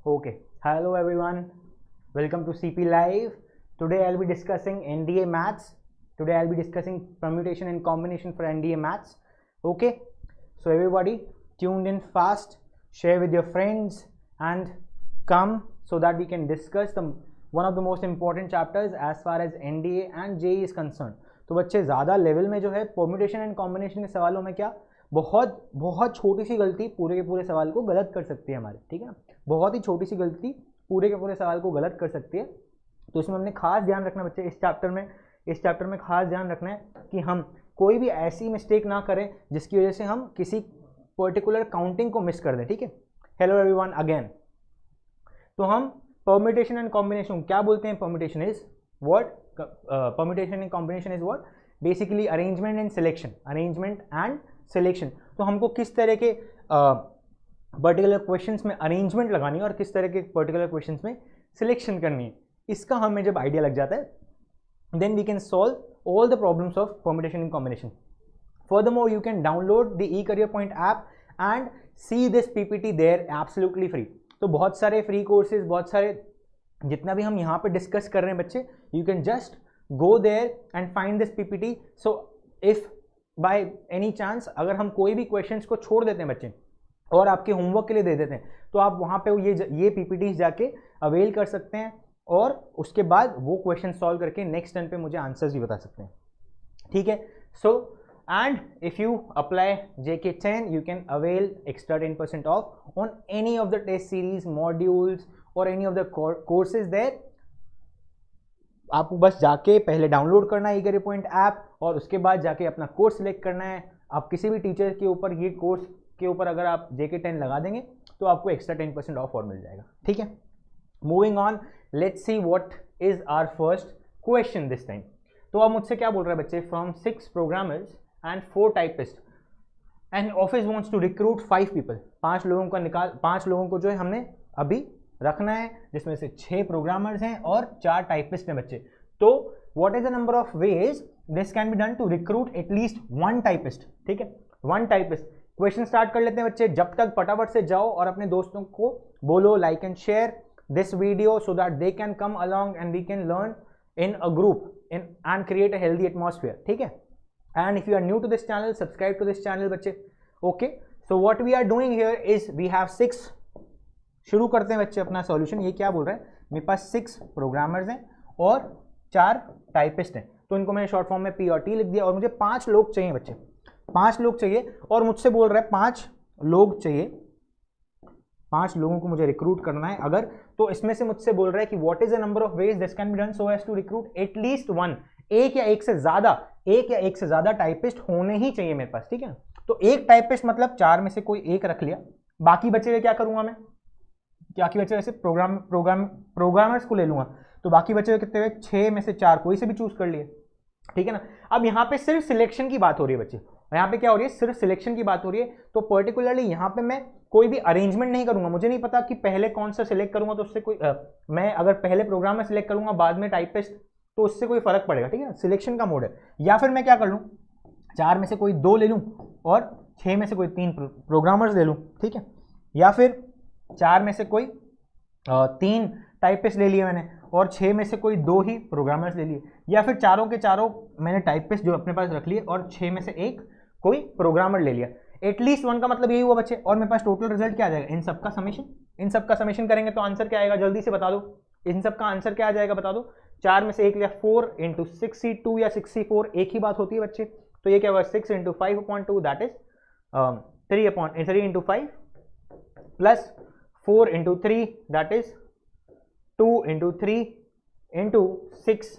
Okay. Hello everyone. Welcome to CP Live. Today I'll be discussing NDA Maths. Today I'll be discussing permutation and combination for NDA Maths. Okay. So everybody tuned in fast. Share with your friends and come so that we can discuss one of the most important chapters as far as NDA and JEE is concerned. तो बच्चे ज़्यादा level में जो है permutation and combination के सवालों में क्या बहुत बहुत छोटी सी गलती पूरे के पूरे सवाल को गलत कर सकती है हमारे, ठीक है ना। बहुत ही छोटी सी गलती पूरे के पूरे सवाल को गलत कर सकती है। तो इसमें हमने खास ध्यान रखना बच्चे, इस चैप्टर में खास ध्यान रखना है कि हम कोई भी ऐसी मिस्टेक ना करें जिसकी वजह से हम किसी पर्टिकुलर काउंटिंग को मिस कर दें, ठीक है। Hello everyone again. तो हम परम्यूटेशन एंड कॉम्बिनेशन क्या बोलते हैं? Permutation is what? Permutation and combination is what? Basically arrangement and selection. तो हमको किस तरह के पर्टिकुलर क्वेश्चंस में अरेंजमेंट लगानी है और किस तरह के पर्टिकुलर क्वेश्चंस में सिलेक्शन करनी है, इसका हमें जब आइडिया लग जाता है then we can solve all the problems of permutation and combination. Furthermore you can download the e career point app and see this PPT there absolutely free. तो बहुत सारे फ्री कोर्सेज, बहुत सारे जितना भी हम यहाँ पे डिस्कस कर रहे हैं बच्चे, you can just go there and find this PPT. So if by any chance अगर हम कोई भी क्वेश्चंस को छोड़ देते हैं बच्चे और आपके होमवर्क के लिए दे देते हैं तो आप वहाँ पे ये पीपीटी जाके अवेल कर सकते हैं और उसके बाद वो क्वेश्चन सॉल्व करके नेक्स्ट टर्न पे मुझे आंसर्स भी बता सकते हैं, ठीक है। So and if you apply JK10 you can avail extra 10% off on any of the test series, modules or any of the courses there. आपको बस जाके पहले डाउनलोड करना है ई-करियर पॉइंट ऐप और उसके बाद जाके अपना कोर्स सिलेक्ट करना है। आप किसी भी टीचर के ऊपर ये कोर्स के ऊपर अगर आप JK10 लगा देंगे तो आपको एक्स्ट्रा 10% ऑफ और मिल जाएगा, ठीक है। Moving on, let's see what is our first question this time. तो अब मुझसे क्या बोल रहा है बच्चे? From 6 programmers and 4 typist and office wants to recruit 5 people. 5 लोगों को जो है हमने अभी रखना है, जिसमें से 6 प्रोग्रामर्स हैं और 4 टाइपिस्ट हैं बच्चे। तो what is the number of ways this can be done to recruit at least 1 typist, ठीक है। 1 टाइपिस्ट। क्वेश्चन स्टार्ट कर लेते हैं बच्चे। जब तक फटाफट से जाओ और अपने दोस्तों को बोलो like and share this video so that they can come along and we can learn in a group and create a healthy atmosphere, ठीक है। And if you are new to this channel, subscribe to this channel बच्चे। Okay, so what we are doing here is we have 6। शुरू करते हैं बच्चे अपना solution. ये क्या बोल रहा है? मेरे पास 6 प्रोग्रामर्स हैं और 4 टाइपिस्ट हैं। तो इनको मैंने शॉर्ट फॉर्म में P और T लिख दिया और मुझे 5 लोग चाहिए बच्चे। 5 लोग चाहिए और मुझसे बोल रहा है 5 लोग चाहिए। 5 लोगों को मुझे रिक्रूट करना है अगर, तो इसमें से मुझसे बोल रहा है कि what is the number of ways this can be done so as to recruit at least 1। एक या एक से ज्यादा टाइपिस्ट होने ही चाहिए मेरे पास, ठीक है। तो एक टाइपिस्ट मतलब 4 में से कोई एक रख लिया। बाकी बचे हुए क्या करूंगा मैं? बाकी बचे वैसे प्रोग्रामर्स को ले लूंगा। तो बाकी बचे हुए कितने हुए? 6 में से 4 कोई से भी चूज कर लिए, ठीक है ना। अब यहाँ पे सिर्फ सिलेक्शन की बात हो रही है बच्चे। यहाँ पे क्या हो रही है? सिर्फ सिलेक्शन की बात हो रही है। तो पर्टिकुलरली यहाँ पे मैं कोई भी अरेंजमेंट नहीं करूंगा। मुझे नहीं पता कि पहले कौन सा सिलेक्ट करूंगा तो उससे कोई मैं अगर पहले प्रोग्रामर सिलेक्ट करूंगा बाद में टाइपिस्ट तो उससे कोई फर्क पड़ेगा, ठीक है ना। सिलेक्शन का मोड है। या फिर मैं क्या कर लूँ, 4 में से कोई 2 ले लूँ और 6 में से कोई 3 प्रोग्रामर्स ले लूँ, ठीक है। या फिर 4 में से कोई 3 टाइपिस्ट ले लिए मैंने और 6 में से कोई 2 ही प्रोग्रामर्स ले लिए। या फिर चारों के चारों मैंने टाइपिस्ट जो अपने पास रख लिए और 6 में से एक कोई प्रोग्रामर ले लिया। एटलीस्ट 1 का मतलब यही हुआ बच्चे। और मेरे पास टोटल रिजल्ट क्या आ जाएगा? इन सब का समेशन करेंगे तो आंसर क्या आएगा? जल्दी से बता दो। इन सब का आंसर क्या आ जाएगा बता दो। 4 में से 1 लिया 4 इंटू 62 या 64 एक ही बात होती है बच्चे। तो ये क्या होगा? 6 into 5/2 that is 3 into 5 plus 4 into 3 that is 2 into 3 into 6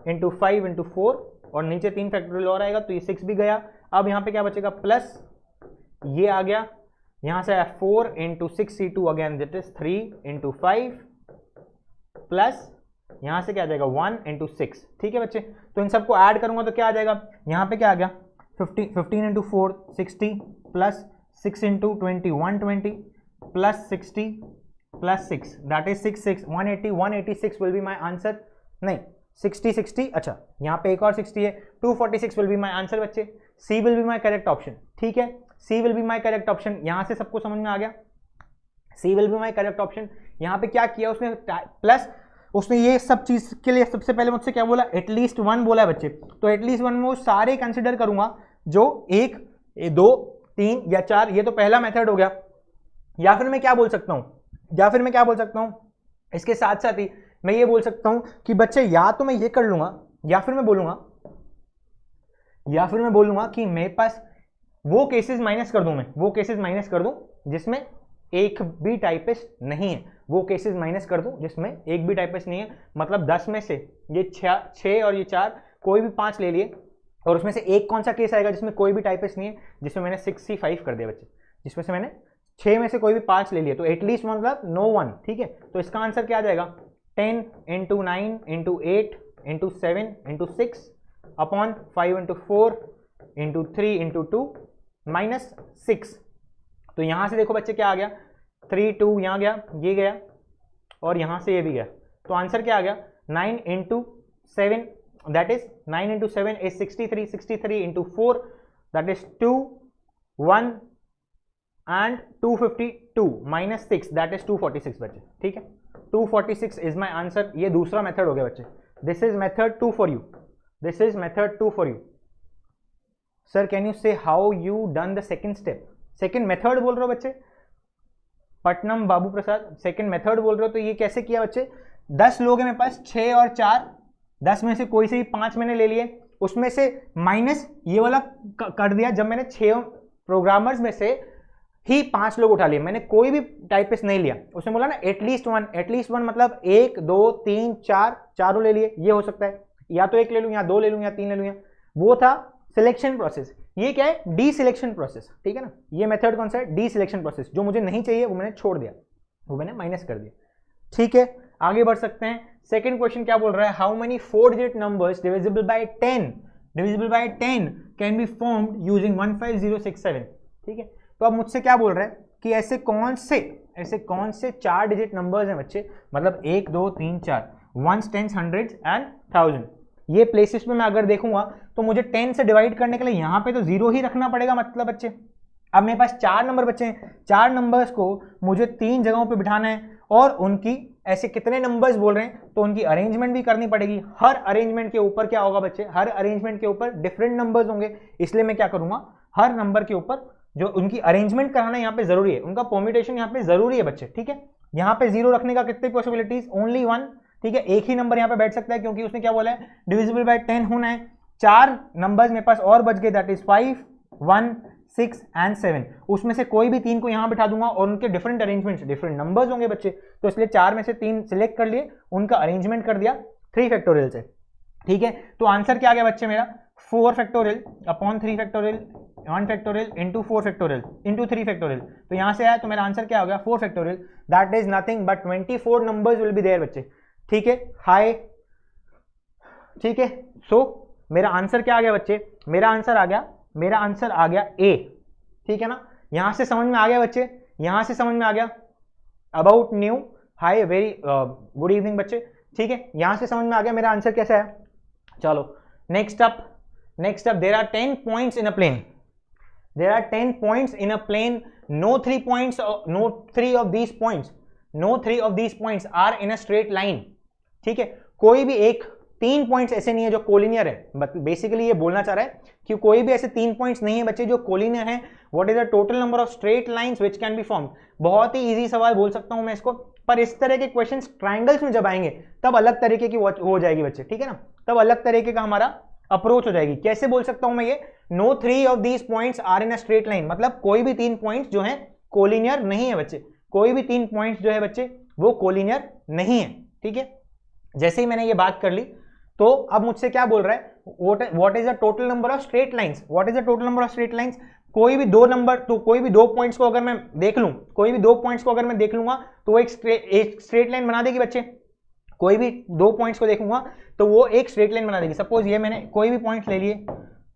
into 5 into 4 और नीचे 3 फैक्टोरियल और आएगा तो ये 6 भी गया। अब यहाँ पे क्या बचेगा? प्लस ये आ गया, यहाँ से आया 4 into 62 again that is 3 into 5 plus यहाँ से क्या आ जाएगा? 1 इंटू 6, ठीक है बच्चे। तो इन सबको ऐड करूंगा तो क्या आ जाएगा? यहाँ पे क्या आ गया? 15 into 4 60 plus 6 into 20 120 plus 60 plus 6 that is 6 180 186 will be my answer. नहीं 60 अच्छा यहाँ पे एक और 60 है 246 विल बी माई आंसर बच्चे। C will be my correct option, ठीक है। C will be my correct option. यहाँ से सबको समझ में आ गया? C will be my correct option. यहाँ पे क्या किया उसने, प्लस उसने ये सब चीज के लिए सबसे पहले मुझसे क्या बोला, एटलीस्ट 1 बोला है बच्चे। तो एटलीस्ट 1 में वो सारे कंसिडर करूंगा जो 1, 2, 3 या 4, ये तो पहला मेथड हो गया। या फिर मैं क्या बोल सकता हूं, इसके साथ साथ ही मैं ये बोल सकता हूं कि बच्चे या तो मैं ये कर लूंगा, या फिर मैं बोलूंगा कि मेरे पास वो केसेस माइनस कर दूं जिसमें एक भी टाइपिस्ट नहीं है, वो केसेस माइनस कर दूं जिसमें एक भी टाइपिस्ट नहीं है। मतलब 10 में से ये 6 और ये 4, कोई भी 5 ले लिए, और उसमें से एक कौन सा केस आएगा जिसमें कोई भी टाइपिस्ट नहीं है, जिसमें मैंने 65 कर दिया बच्चे, जिसमें से मैंने 6 में से कोई भी 5 ले लिए, तो एटलीस्ट मतलब नो 1। ठीक है, तो इसका आंसर क्या आ जाएगा, 10 × 9 × 8 × 7 × 6 अपॉन 5 × 4 × 3 × 2 माइनस 6। तो यहां से देखो बच्चे क्या आ गया, 3 2 यहां गया, ये गया, और यहां से ये भी गया। तो आंसर क्या आ गया, 9 × 7, that is 9 × 7 is 63, 63 × 4 that is 2 1 and 252 minus 6 that is 246 बच्चे। ठीक है, 246 इज माई आंसर। ये दूसरा मेथड हो गया बच्चे। This is method 2 for you. Sir can you say how you done the second step? Second method बोल रहे हो बच्चे, पटनम बाबू प्रसाद, सेकेंड मेथड बोल रहे हो, तो ये कैसे किया बच्चे, 10 लोग हैं मेरे पास, 6 और 4, 10 में से कोई से भी 5 मैंने ले लिए, उसमें से माइनस ये वाला कर दिया। जब मैंने 6 प्रोग्रामर्स में से ही 5 लोग उठा लिए, मैंने कोई भी टाइपिस्ट नहीं लिया, उसने बोला ना एटलीस्ट 1 मतलब 1 2 3 4, चारों ले लिए। ये हो सकता है या तो 1 ले लूँ, या 2 ले लूँ, या 3 ले लूँ, वो था सिलेक्शन प्रोसेस। ये क्या है, डी सिलेक्शन प्रोसेस। ठीक है ना, ये मेथड कौन सा है, डी सिलेक्शन प्रोसेस। जो मुझे नहीं चाहिए वो मैंने छोड़ दिया, वो मैंने माइनस कर दिया। ठीक है, आगे बढ़ सकते हैं। सेकंड क्वेश्चन क्या बोल रहा है, how many 4 digit numbers divisible by 10 can be formed using 15067। ठीक है, तो अब मुझसे क्या बोल रहा है कि ऐसे कौन से 4 डिजिट नंबर्स हैं बच्चे, मतलब 1 2 3 4, 1s 10s 100s एंड 1000। ये प्लेसेस में मैं अगर देखूंगा तो मुझे 10 से डिवाइड करने के लिए यहाँ पे तो 0 ही रखना पड़ेगा। मतलब बच्चे अब मेरे पास 4 नंबर बचे हैं, 4 नंबर्स को मुझे 3 जगहों पे बिठाना है, और उनकी ऐसे कितने नंबर्स बोल रहे हैं तो उनकी अरेंजमेंट भी करनी पड़ेगी। हर अरेंजमेंट के ऊपर क्या होगा बच्चे, हर अरेंजमेंट के ऊपर डिफरेंट नंबर्स होंगे। इसलिए मैं क्या करूंगा, हर नंबर के ऊपर जो उनकी अरेंजमेंट कराना यहाँ पे जरूरी है, उनका परम्यूटेशन यहाँ पे जरूरी है बच्चे। ठीक है, यहाँ पे 0 रखने का कितनी पॉसिबिलिटीज, ओनली 1। ठीक है, एक ही नंबर यहाँ पे बैठ सकता है, क्योंकि उसने क्या बोला है, डिविजिबल बाय 10 होना है। 4 नंबर्स मेरे पास और बच गए, दैट इज 5 1 6 एंड 7। उसमें से कोई भी 3 को यहाँ बिठा दूंगा, और उनके डिफरेंट अरेंजमेंट्स डिफरेंट नंबर्स होंगे बच्चे। तो इसलिए 4 में से 3 सिलेक्ट कर लिए, उनका अरेंजमेंट कर दिया 3 फैक्टोरियल से। ठीक है, तो आंसर क्या आ गया बच्चे मेरा, 4 factorial upon 3 factorial 1 factorial into 4 factorial into 3 factorial. तो यहां से आया, तो मेरा आंसर क्या हो गया, 4 factorial. That is nothing but 24 numbers will be there बच्चे। ठीक है, हाय। ठीक है, सो मेरा आंसर क्या आ गया बच्चे, मेरा आंसर आ गया ए। ठीक है ना, यहां से समझ में आ गया बच्चे, यहां से समझ में आ गया about new. Hi, very good evening बच्चे। ठीक है, यहां से समझ में आ गया मेरा आंसर कैसा है। चलो next up, there are 10 points in a plane. There are 10 points in a plane. No 3 of these points are in a straight line. ठीक है, कोई भी 3 पॉइंट्स ऐसे नहीं है जो कोलिनियर है। बेसिकली ये बोलना चाह रहा है कि कोई भी ऐसे 3 पॉइंट्स नहीं है बच्चे जो कोलिनियर है। What is the total number of straight lines which can be formed. बहुत ही इजी सवाल बोल सकता हूं मैं इसको, पर इस तरह के क्वेश्चंस ट्रायंगल्स में जब आएंगे तब अलग तरीके की हो जाएगी बच्चे। ठीक है ना, तब अलग तरीके का हमारा अप्रोच हो जाएगी। कैसे बोल सकता हूं मैं ये, no 3 of these points are in a straight line, मतलब कोई भी 3 पॉइंट्स जो है कोलिनियर नहीं है बच्चे, कोई भी 3 पॉइंट्स जो है बच्चे वो कोलिनियर नहीं है। ठीक है, जैसे ही मैंने ये बात कर ली, तो अब मुझसे क्या बोल रहा है, what is the total number of straight lines. What is the total number of straight lines. कोई भी 2 नंबर, तो कोई भी 2 पॉइंट्स को अगर मैं देख लूं, कोई भी 2 पॉइंट्स को अगर मैं देख लूंगा तो वो एक स्ट्रेट लाइन बना देगी बच्चे। कोई भी 2 पॉइंट्स को देखूंगा तो वो एक स्ट्रेट लाइन बना देगी। सपोज ये मैंने कोई भी पॉइंट ले लिए,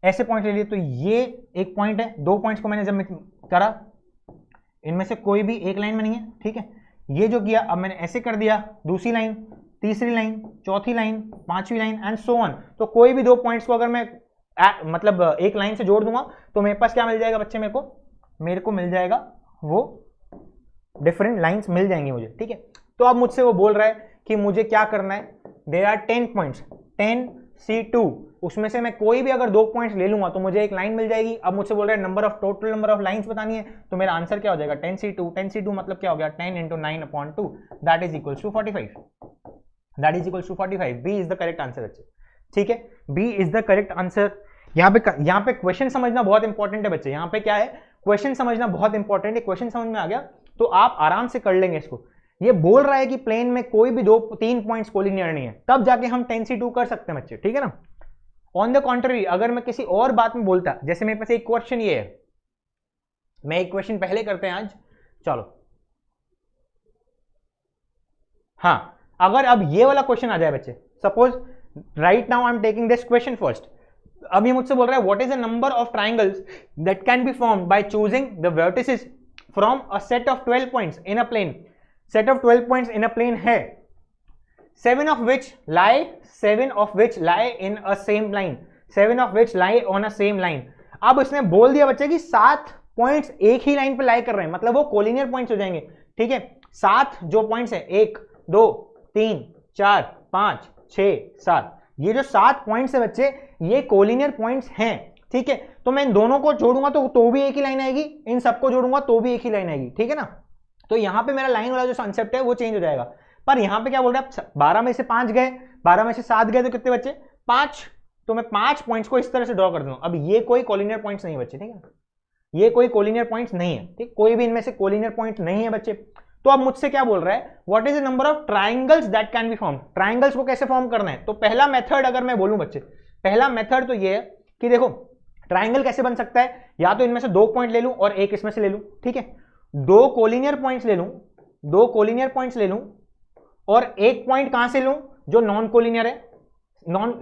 ऐसे पॉइंट ले लिए, तो ये एक पॉइंट है। 2 पॉइंट्स को मैंने जब मैं करा, इनमें से कोई भी एक लाइन बनी है। ठीक है, ये जो किया, अब मैंने ऐसे कर दिया, दूसरी लाइन, तीसरी लाइन, चौथी लाइन, 5वीं लाइन एंड सो ऑन। तो कोई भी 2 पॉइंट्स को अगर मैं मतलब एक लाइन से जोड़ दूंगा तो मेरे पास क्या मिल जाएगा बच्चे, मेरे को मिल जाएगा वो डिफरेंट लाइंस मिल जाएंगी मुझे, ठीक है। तो अब मुझसे वो बोल रहा है कि मुझे क्या करना है, देयर आर 10 पॉइंट्स, 10C2, उसमें से मैं कोई भी अगर 2 पॉइंट्स ले लूंगा तो मुझे एक लाइन मिल जाएगी। अब मुझसे बोल रहा है टोटल नंबर ऑफ लाइंस बतानी है, तो मेरा आंसर क्या हो जाएगा 10C2, 10C2 मतलब क्या हो गया 10 × 9/2, that is equals to 45, that is equals to 45। B is the correct answer बच्चे, ठीक है, B is the correct answer. यहाँ पे क्वेश्चन समझना बहुत इंपॉर्टेंट है बच्चे, यहाँ पे क्या है, क्वेश्चन समझना बहुत इंपॉर्टेंट है। क्वेश्चन समझ में आ गया तो आप आराम से कर लेंगे इसको। ये बोल रहा है कि प्लेन में कोई भी 2-3 पॉइंट्स कोलिनियर नहीं है, तब जाके हम 10C2 कर सकते हैं बच्चे, ठीक है ना। ऑन द कॉन्ट्ररी अगर मैं किसी और बात में बोलता, जैसे मेरे पास एक क्वेश्चन ये है, मैं एक क्वेश्चन पहले करते हैं आज, चलो हाँ, अगर अब ये वाला क्वेश्चन आ जाए बच्चे, suppose right now I am taking this question first. अब ये मुझसे बोल रहा है what is the number of triangles that can be formed by choosing the vertices from a set of 12 points in a plane. Set of 12 points in a plane है, 7 of which lie in a same line, 7 of which lie on a same line। अब इसने बोल दिया बच्चे कि 7 points एक ही line पे लाई कर रहे हैं, मतलब वो कोलिनियर पॉइंट्स हो जाएंगे, ठीक है। 7 जो पॉइंट्स है 1 2 3 4 5 6 7, ये जो 7 पॉइंट्स है बच्चे ये कोलिनियर पॉइंट्स हैं, ठीक है। तो मैं इन दोनों को जोड़ूंगा तो भी एक ही लाइन आएगी, इन सबको जोड़ूंगा तो भी एक ही लाइन आएगी, ठीक है ना। तो यहां पे मेरा लाइन वाला जो कॉन्सेप्ट है वो चेंज हो जाएगा। पर यहां पे क्या बोल रहा है, 12 में से 5 गए, 12 में से 7 गए तो कितने बच्चे 5, तो मैं 5 पॉइंट्स को इस तरह से ड्रॉ कर दूं। अब ये कोई कोलिनियर पॉइंट्स नहीं बच्चे, ठीक है, ये कोई कोलिनियर पॉइंट्स नहीं है, ठीक, कोई भी इनमें से कोलिनियर पॉइंट नहीं है बच्चे। तो अब मुझसे क्या बोल रहा है, what is the number of triangles that can B form. Triangles को कैसे फॉर्म करना है, तो पहला मेथड अगर मैं बोलूं बच्चे, पहला मेथड तो ये है कि देखो ट्राइंगल कैसे बन सकता है, या तो इनमें से 2 पॉइंट ले लूं और एक इसमें से ले लूं, ठीक है, 2 कोलिनियर पॉइंट्स ले लूं, 2 कोलिनियर पॉइंट्स ले लूं और एक पॉइंट कहां से लूं जो नॉन कोलिनियर है,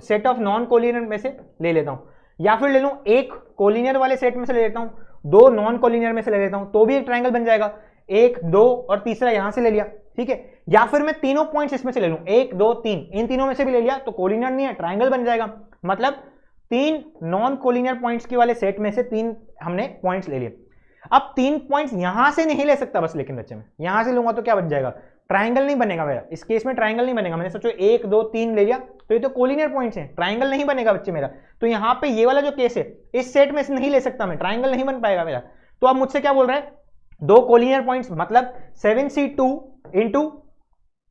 सेट ऑफ नॉन कोलिनियर में से ले लेता हूं, या फिर ले लूं एक कोलिनियर वाले सेट में से ले लेता हूं, 2 नॉन कोलिनियर में से ले लेता हूं, तो भी एक ट्राइंगल बन जाएगा, 1 2 और तीसरा यहां से ले लिया, ठीक है। या फिर मैं तीनों पॉइंट्स इसमें से ले लूं, 1 2 3, इन तीनों में से भी ले लिया तो कोलिनियर नहीं है, ट्राइंगल बन जाएगा। मतलब 3 नॉन कोलिनियर पॉइंट्स के वाले सेट में से 3 हमने पॉइंट्स ले लिए। अब 3 पॉइंट्स यहां से नहीं ले सकता बस, लेकिन बच्चे में यहां से लूंगा तो क्या बन जाएगा, ट्राइंगल नहीं बनेगा मेरा, इस केस में ट्राइंगल नहीं बनेगा। मैंने सोचो 1 2 3 ले लिया तो ये तो कोलिनियर पॉइंट्स हैं, ट्राइंगल नहीं बनेगा बच्चे मेरा। तो यहाँ पे ये वाला जो केस है इस सेट में से नहीं ले सकता मैं, ट्राइंगल नहीं बन पाएगा मेरा। तो अब मुझसे क्या बोल रहा है, 2 कोलिनियर पॉइंट्स मतलब 7C2 इंटू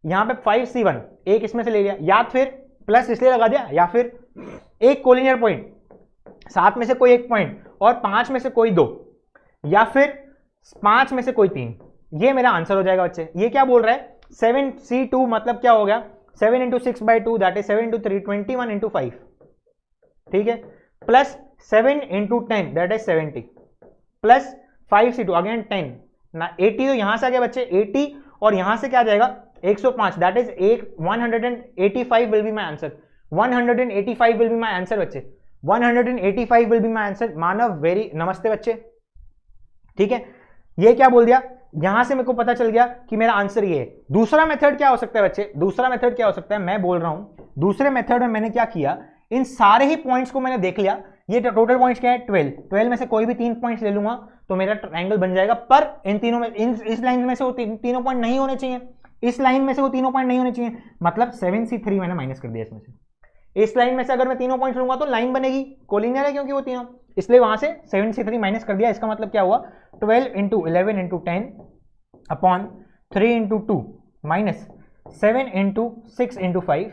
यहाँ पे 5C1, एक इसमें से ले लिया, या फिर प्लस इसलिए लगा दिया, या फिर एक कोलिनियर पॉइंट 7 में से कोई एक पॉइंट और 5 में से कोई 2, या फिर 5 में से कोई 3, ये मेरा आंसर हो जाएगा बच्चे। ये क्या बोल रहा है 7C2 मतलब क्या हो गया 7 × 6/2 दैट इज 7 × 3 21 × 5, ठीक है, plus 7 × 10 that is 70, plus 5C2 again 10 ना 80, तो यहां से आ गया बच्चे 80 और यहां से क्या आ जाएगा 105 that is 185 will be my answer, 185 will be my answer बच्चे, 185 will be my answer. Manav very नमस्ते बच्चे, ठीक है। ये क्या बोल दिया, यहां से मेरे को पता चल गया कि मेरा आंसर ये है। दूसरा मेथड क्या हो सकता है बच्चे, दूसरा मेथड क्या हो सकता है, मैं बोल रहा हूं दूसरे मेथड में मैंने क्या किया, इन सारे ही पॉइंट्स को मैंने देख लिया, ये टोटल पॉइंट्स क्या है 12 में से कोई भी 3 पॉइंट्स ले लूंगा तो मेरा ट्रायंगल बन जाएगा। पर इन तीनों में इस लाइन में से वो तीनों पॉइंट नहीं होने चाहिए, इस लाइन में से वो तीनों पॉइंट नहीं होने चाहिए, मतलब 7C3 मैंने माइनस कर दिया इसमें से। इस लाइन में से अगर मैं तीनों पॉइंट्स लूंगा तो लाइन बनेगी, कोलिनियर है क्योंकि वो तीनों, इसलिए वहां से 7C3 माइनस कर दिया। इसका मतलब क्या हुआ 12 × 11 × 10 upon 3 × 2 minus 7 × 6 × 5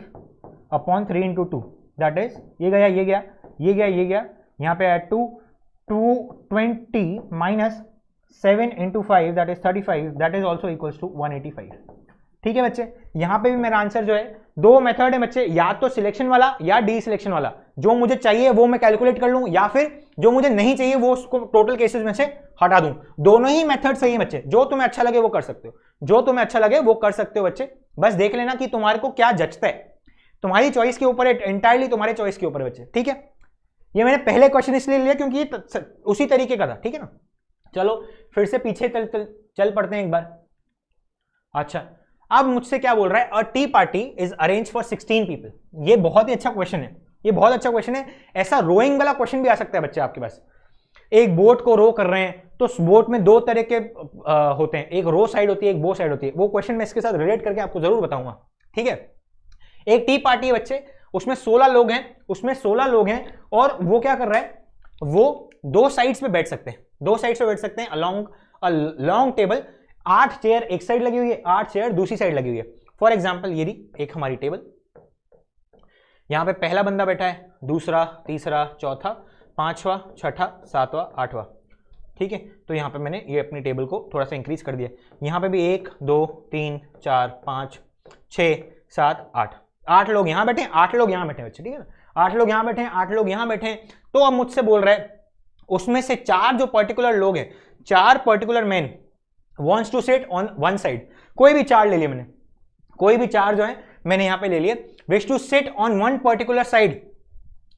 upon 3 × 2 that is ये गया ये गया ये गया ये गया, यहाँ पे है 220 minus 7 × 5 that is 35 that is also equals to 185। ठीक है बच्चे, यहाँ पे भी मेरा आंसर जो है, 2 मेथड है बच्चे, या तो सिलेक्शन वाला या डी सिलेक्शन वाला। जो मुझे चाहिए वो मैं कैलकुलेट कर लूं, या फिर जो मुझे नहीं चाहिए वो उसको टोटल केसेस में से हटा दूं। दोनों ही मेथड सही है बच्चे, जो तुम्हें अच्छा लगे वो कर सकते हो, जो तुम्हें अच्छा लगे वो कर सकते हो बच्चे। बस देख लेना कि तुम्हारे को क्या जचता है, तुम्हारी चॉइस के ऊपर है, एंटायरली तुम्हारे चॉइस के ऊपर बच्चे। ठीक है, ये मैंने पहले क्वेश्चन इसलिए लिया क्योंकि ये उसी तरीके का था। ठीक है ना, चलो फिर से पीछे चल पड़ते हैं एक बार। अच्छा, अब मुझसे क्या बोल रहा है, a tea party is arrange for 16 people. ये बहुत ही अच्छा क्वेश्चन है, ये बहुत अच्छा क्वेश्चन है। ऐसा रोइंग वाला क्वेश्चन भी आ सकता है बच्चे आपके पास। एक बोट को रो कर रहे हैं, तो बोट में दो तरह के होते हैं, एक रो साइड होती है, एक बो साइड होती है। वो क्वेश्चन मैं इसके साथ रिलेट करके आपको जरूर बताऊंगा, ठीक है। एक टी पार्टी है बच्चे, उसमें 16 लोग हैं, उसमें 16 लोग हैं, और वो क्या कर रहा है, वो दो साइड्स पे बैठ सकते हैं, दो साइड्स पे बैठ सकते हैं along a long table. 8 chair एक साइड लगी हुई है, 8 चेयर दूसरी साइड लगी हुई है। फॉर एग्जाम्पल ये एक हमारी टेबल, यहां पे पहला बंदा बैठा है, दूसरा, तीसरा, चौथा, पांचवा, छठा, सातवां, आठवां, ठीक है। तो यहां पे मैंने ये अपनी टेबल को थोड़ा सा इंक्रीज कर दिया। यहां पे भी 1 2 3 4 5 6 7 8 8 लोग यहां बैठे हैं, 8 लोग यहां बैठे हैं बच्चे, ठीक है ना। 8 लोग यहां बैठे हैं, 8 लोग यहां बैठे हैं। तो अब मुझसे बोल रहा है उसमें से 4 जो पर्टिकुलर लोग हैं, 4 particular man wants to sit on one side. कोई भी 4 ले लिया मैंने, कोई भी 4 जो है मैंने यहां पे ले लिए, wish to sit on one particular side,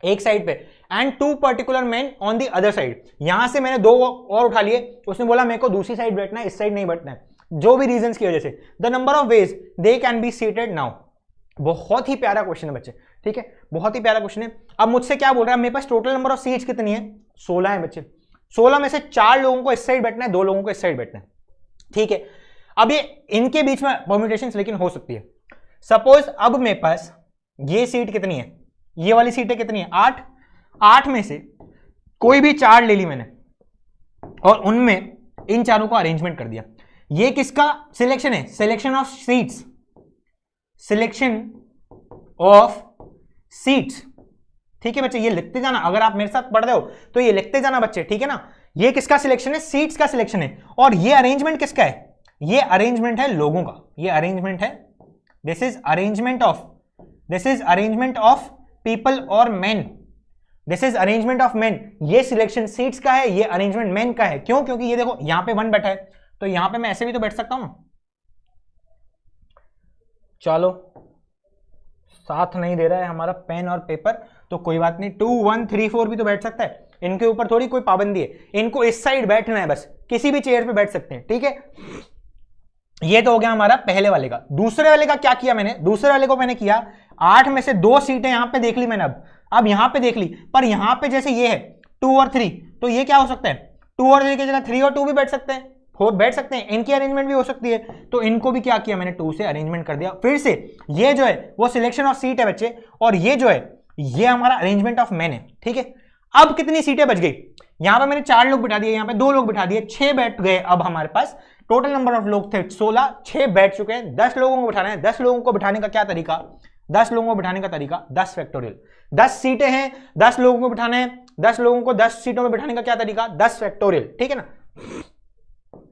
एक साइड पे, and 2 particular man on the other side. यहां से मैंने 2 और उठा लिए, उसने बोला मेरे को दूसरी साइड बैठना है, इस साइड नहीं बैठना है, जो भी रीजंस की वजह से। The number of veg they can be seated now. बहुत ही प्यारा क्वेश्चन है बच्चे, ठीक है, बहुत ही प्यारा क्वेश्चन है। अब मुझसे क्या बोल रहा है, मेरे पास टोटल नंबर ऑफ सीट्स कितनी है, 16 है बच्चे। 16 में से 4 लोगों को इस साइड बैठना है, 2 लोगों को इस साइड बैठना है, ठीक है। अब ये इनके बीच में परम्यूटेशंस लेकिन हो सकती है। सपोज अब मेरे पास ये सीट कितनी है, ये वाली सीटें कितनी है, 8। 8 में से कोई भी 4 ले ली मैंने और उनमें इन चारों को अरेंजमेंट कर दिया। ये किसका सिलेक्शन है, selection of seats, selection of seats, ठीक है बच्चे। ये लिखते जाना, अगर आप मेरे साथ पढ़ रहे हो तो ये लिखते जाना बच्चे, ठीक है ना। ये किसका सिलेक्शन है, सीट्स का सिलेक्शन है। और ये अरेंजमेंट किसका है, ये अरेंजमेंट है लोगों का, ये अरेंजमेंट है, this is arrangement of, this is arrangement of people और man, this is arrangement of man. ये सिलेक्शन सीट्स का है, ये अरेंजमेंट मैन का है। क्यों, क्योंकि ये देखो यहां पे 1 बैठा है, तो यहां पे मैं ऐसे भी तो बैठ सकता हूं ना। चलो साथ नहीं दे रहा है हमारा पेन और पेपर, तो कोई बात नहीं, 2 1 3 4 भी तो बैठ सकता है, इनके ऊपर थोड़ी कोई पाबंदी है, इनको इस साइड बैठना है, बस किसी भी चेयर पे बैठ सकते हैं, ठीक है। ये तो हो गया हमारा पहले वाले का। दूसरे वाले का क्या किया मैंने, दूसरे वाले को मैंने किया 8 में से 2 सीटें यहां पे देख ली मैंने, अब यहां पे देख ली, पर यहां पे जैसे ये है 2 और 3, तो ये क्या हो सकता है, 2 और 3 की जगह 3 और 2 भी बैठ सकते हैं, 4 बैठ सकते हैं, इनकी अरेंजमेंट भी हो सकती है। तो इनको भी क्या किया मैंने, 2 से अरेंजमेंट कर दिया। फिर से ये जो है वो सिलेक्शन ऑफ सीट है बच्चे, और ये जो है ये हमारा अरेंजमेंट ऑफ मैन है, ठीक है। अब कितनी सीटें बच गई, यहां पर मैंने 4 लोग बिठा दिए, यहां पे 2 लोग बिठा दिए, 6 बैठ गए। अब हमारे पास टोटल नंबर ऑफ लोग थे 16, 6 बैठ चुके हैं, 10 लोगों को बिठाना है। 10 लोगों को बिठाने का क्या तरीका, 10 लोगों को बिठाने का तरीका 10 फैक्टोरियल। 10 सीटें हैं, 10 लोगों को बिठाना है, 10 लोगों को 10 सीटों में बिठाने का क्या तरीका, 10 फैक्टोरियल, ठीक है ना।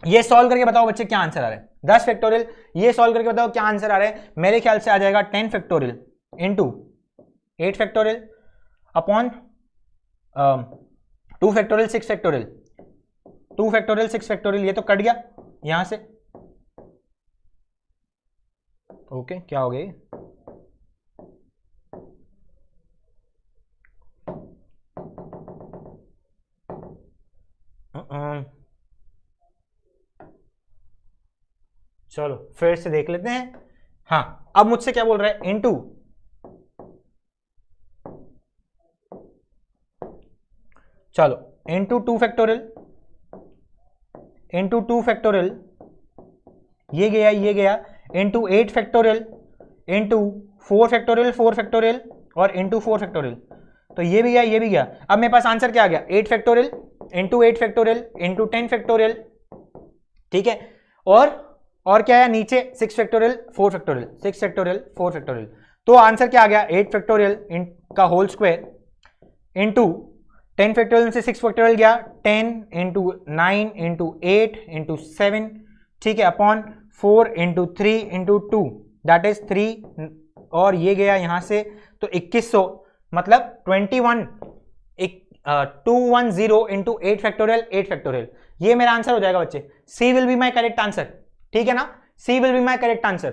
ये सॉल्व करके बताओ बच्चे क्या आंसर आ रहा है, 10 फैक्टोरियल। ये सॉल्व करके बताओ क्या आंसर आ रहा है, मेरे ख्याल से आ जाएगा 10 factorial into 8 factorial upon 2 factorial 6 factorial, 2 factorial 6 factorial, ये तो कट गया यहां से, ओके। क्या हो गया, चलो फिर से देख लेते हैं। हाँ, अब मुझसे क्या बोल रहा है, इनटू, चलो इनटू 2 फैक्टोरियल, इनटू 2 फैक्टोरियल, ये गया into 8 factorial, into 4 factorial, 4 factorial और इनटू 4 फैक्टोरियल। तो ये भी गया, ये भी गया। अब मेरे पास आंसर क्या आ गया, 8 factorial into 8 factorial into 10 factorial, ठीक है। और क्या है नीचे, 6 फैक्टोरियल 4 फैक्टोरियल, 6 फैक्टोरियल 4 फैक्टोरियल। तो आंसर क्या आ गया, 8 फैक्टोरियल का होल स्क्वायर इंटू 10 फैक्टोरियल से 6 फैक्टोरियल गया, 10 इंटू 9 इंटू 8 इंटू 7, ठीक है, upon 4 into 3 into 2, that is 3, और ये गया यहां से, तो 2100 मतलब 210 इंटू 8 फैक्टोरियल 8 फैक्टोरियल। ये मेरा आंसर हो जाएगा बच्चे, C will be my correct answer, ठीक है ना, C will be my correct answer.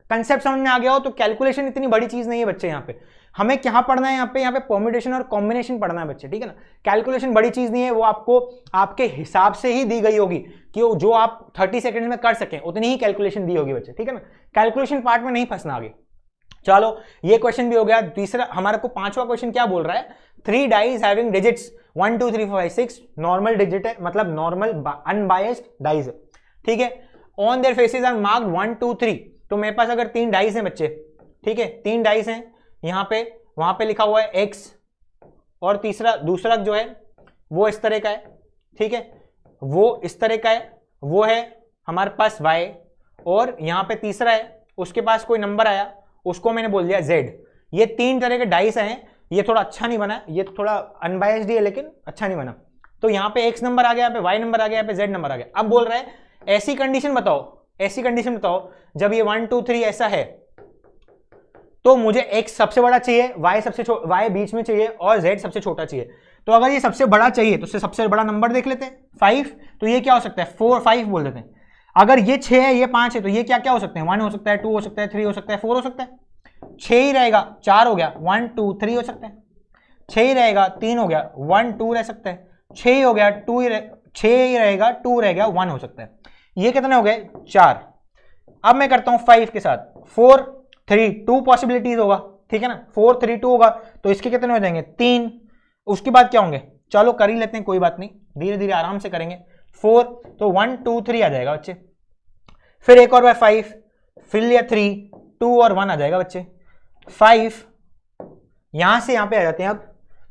Concept समझ में आ गया हो तो कैलकुलेशन इतनी बड़ी चीज नहीं है बच्चे। यहाँ पे हमें क्या पढ़ना है, यहाँ पे परम्यूटेशन और कॉम्बिनेशन पढ़ना है बच्चे, ठीक है ना। कैलकुलेशन बड़ी चीज नहीं है, वो आपको आपके हिसाब से ही दी गई होगी कि जो आप 30 सेकंड में कर सकें उतनी ही कैलकुलेशन दी होगी बच्चे, ठीक है ना। कैलकुलेशन पार्ट में नहीं फंसना आगे। चलो ये क्वेश्चन भी हो गया। तीसरा हमारे को 5वां क्वेश्चन क्या बोल रहा है, 3 dice having digits 1 2 3 4 5 6 normal digit है, मतलब नॉर्मल अनबायस्ड डाइज है, ठीक है। On their faces are marked 1 2 3, तो मेरे पास अगर 3 डाइज हैं बच्चे, ठीक है, 3 डाइज हैं यहाँ पे, वहां पे लिखा हुआ है x, और दूसरा जो है वो इस तरह का है, ठीक है, वो इस तरह का है, वो है हमारे पास y, और यहाँ पे तीसरा है उसके पास कोई नंबर आया, उसको मैंने बोल दिया z। ये 3 तरह के डाइस हैं, ये थोड़ा अच्छा नहीं बना, ये थोड़ा अनबायस्ड है लेकिन अच्छा नहीं बना। तो यहाँ पे x नंबर आ गया, यहाँ पे y नंबर आ गया, यहाँ पे z नंबर आ गया। अब बोल रहा है ऐसी कंडीशन बताओ जब ये 1 2 3 ऐसा है तो मुझे x सबसे बड़ा चाहिए, y बीच में चाहिए और z सबसे छोटा चाहिए। तो अगर ये सबसे बड़ा चाहिए तो उससे सबसे बड़ा नंबर देख लेते हैं 5, तो ये क्या हो सकता है 4 5 बोल देते हैं। अगर ये 6 है, ये 5 है, तो ये क्या क्या हो सकते हैं 1 हो सकता है, 2 हो सकता है, 3 हो सकता है, 4 हो सकता है, 6 ही रहेगा, 4 हो गया, 1 2 3 हो सकता है, 6 ही रहेगा, 3 हो गया, 1 2 रह सकता है, 6 ही हो गया, 6 ही रहेगा, 2 रह गया, 1 हो सकता है। ये कितने हो गए 4। अब मैं करता हूं 5 के साथ 4 3 2 पॉसिबिलिटीज होगा, ठीक है ना, 4 3 2 होगा, तो इसके कितने हो जाएंगे 3। उसके बाद क्या होंगे, चलो कर ही लेते हैं, कोई बात नहीं, धीरे धीरे आराम से करेंगे। 4 तो 1 2 3 आ जाएगा बच्चे, फिर एक और बार 5, फिर लिया 3 2 और 1 आ जाएगा बच्चे, 5 यहां से यहां पे आ जाते हैं। अब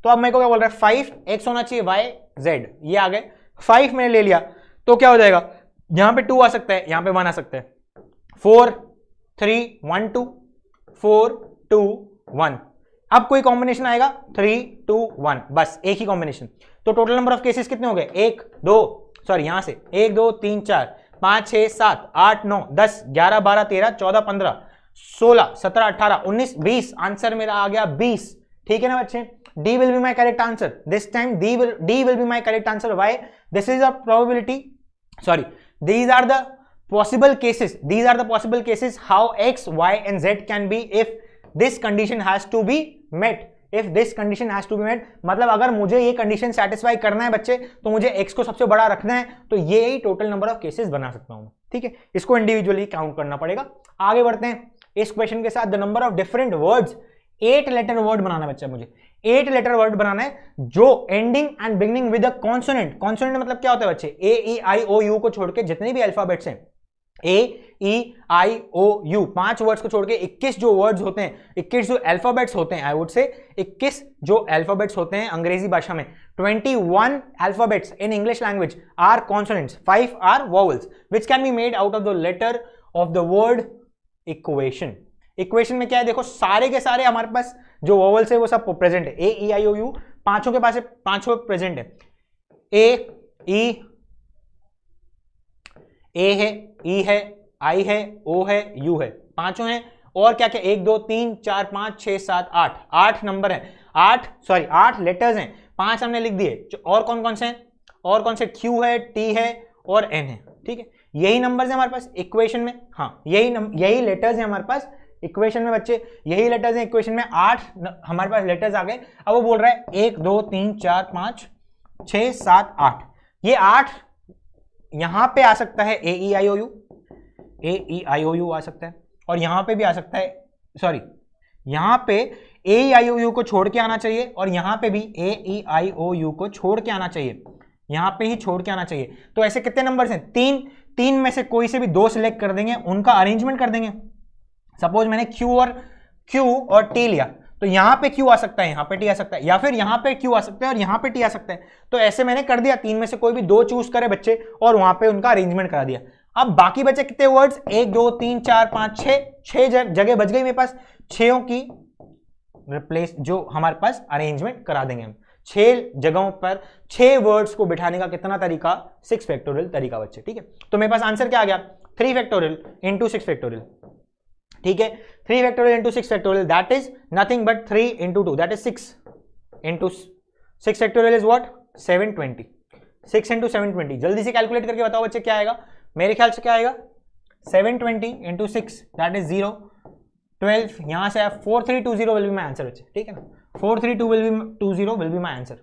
तो अब मेरे को क्या बोल रहा है 5 x होना चाहिए, y z, ये आ गए, 5 मैंने ले लिया, तो क्या हो जाएगा यहां पे 2 आ सकता है, यहां पे 1 आ सकता है, 4 3 1 2 4 2 1। अब कोई कॉम्बिनेशन आएगा 3 2 1, बस एक ही कॉम्बिनेशन। तो टोटल नंबर ऑफ केसेस कितने हो गए 1 2 सॉरी यहां से 1 2 3 4 5 6 7 8 9 10 11 12 13 14 15 16 17 18 19 20, आंसर मेरा आ गया 20, ठीक है ना बच्चे। D will be my correct answer this time, D will be my correct answer. Why? This is a probability, sorry these are the possible cases how x y and z can be if this condition has to be met, मतलब अगर मुझे ये condition satisfy करना है बच्चे तो मुझे x को सबसे बड़ा रखना है, तो ये ही टोटल नंबर ऑफ केसेस बना सकता हूं, ठीक है। इसको इंडिविजुअली काउंट करना पड़ेगा। आगे बढ़ते हैं इस क्वेश्चन के साथ। The number of different words, 8 letter word बनाना है बच्चा, मुझे 8 लेटर वर्ड बनाना है जो ending and beginning with a consonant. Consonant मतलब क्या होता है बच्चे, ए ई आई ओ यू को छोड़ के जितने भी अल्फाबेट्स हैं, ए ई आई ओ यू, 5 वर्ड्स को छोड़ के 21 जो वर्ड्स होते हैं, 21 जो अल्फाबेट्स होते हैं, आई वुड से 21 जो अल्फाबेट्स होते हैं अंग्रेजी भाषा में, 21 alphabets in English language are consonants, 5 are vowels which can be made out of the letter of the word equation. Equation में क्या है देखो, सारे के सारे हमारे पास जो वोवेल्स है वो सब प्रेजेंट है, ए ई आई ओ यू पांचों के पास है, पांचों प्रेजेंट है, ए ई ए है, ई है, आई है, ओ है, यू है, पांचों हैं। और क्या क्या 1 2 3 4 5 6 7 8 नंबर है, 8 लेटर्स हैं, 5 हमने लिख दिए। और कौन कौन से हैं, और कौन से, क्यू है, टी है और एन है, ठीक है। यही नंबर्स है हमारे पास इक्वेशन में, हाँ यही लेटर्स हैं हमारे पास इक्वेशन में बच्चे, यही लेटर्स हैं इक्वेशन में। 8 हमारे पास लेटर्स आ गए। अब वो बोल रहा है 1 2 3 4 5 6 7 8, ये 8 यहां पे आ सकता है, ए ई आई ओ यू आ सकता है, और यहां पे भी आ सकता है, सॉरी यहां पे ए ई आई ओ यू को छोड़ के आना चाहिए, और यहां पे भी ए ई आई ओ यू को छोड़ के आना चाहिए, यहां पे ही छोड़ के आना चाहिए। तो ऐसे कितने नंबर्स हैं, 3 में से कोई से भी 2 सिलेक्ट कर देंगे, उनका अरेंजमेंट कर देंगे। सपोज मैंने Q और T लिया, तो यहां पे Q आ सकता है, यहां पे T आ सकता है, या फिर यहां पे Q आ सकता है और यहां पे T आ सकता है। तो ऐसे मैंने कर दिया, 3 में से कोई भी 2 चूज करे बच्चे और वहां पे उनका अरेंजमेंट करा दिया। अब बाकी बचे कितने वर्ड्स, 1 2 3 4 5 6 जगह बच गई मेरे पास, 6 की रिप्लेस जो हमारे पास अरेंजमेंट करा देंगे हम। 6 जगहों पर 6 वर्ड्स को बिठाने का कितना तरीका, 6 फैक्टोरियल तरीका बच्चे, ठीक है। तो मेरे पास आंसर क्या आ गया, 3 फैक्टोरियल इंटू 6 फैक्टोरियल, ठीक है। 3 factorial into 6 factorial that is nothing but 3 into 2 that is 6 into 6 factorial is what 720, 6 into 720। जल्दी से कैलकुलेट करके बताओ बच्चे क्या आएगा, मेरे ख्याल से क्या आएगा 720 इंटू 6 दैट इज 0 12, यहां से 4320 विल बी माई आंसर बच्चे, ठीक है ना। 4320 will be my answer,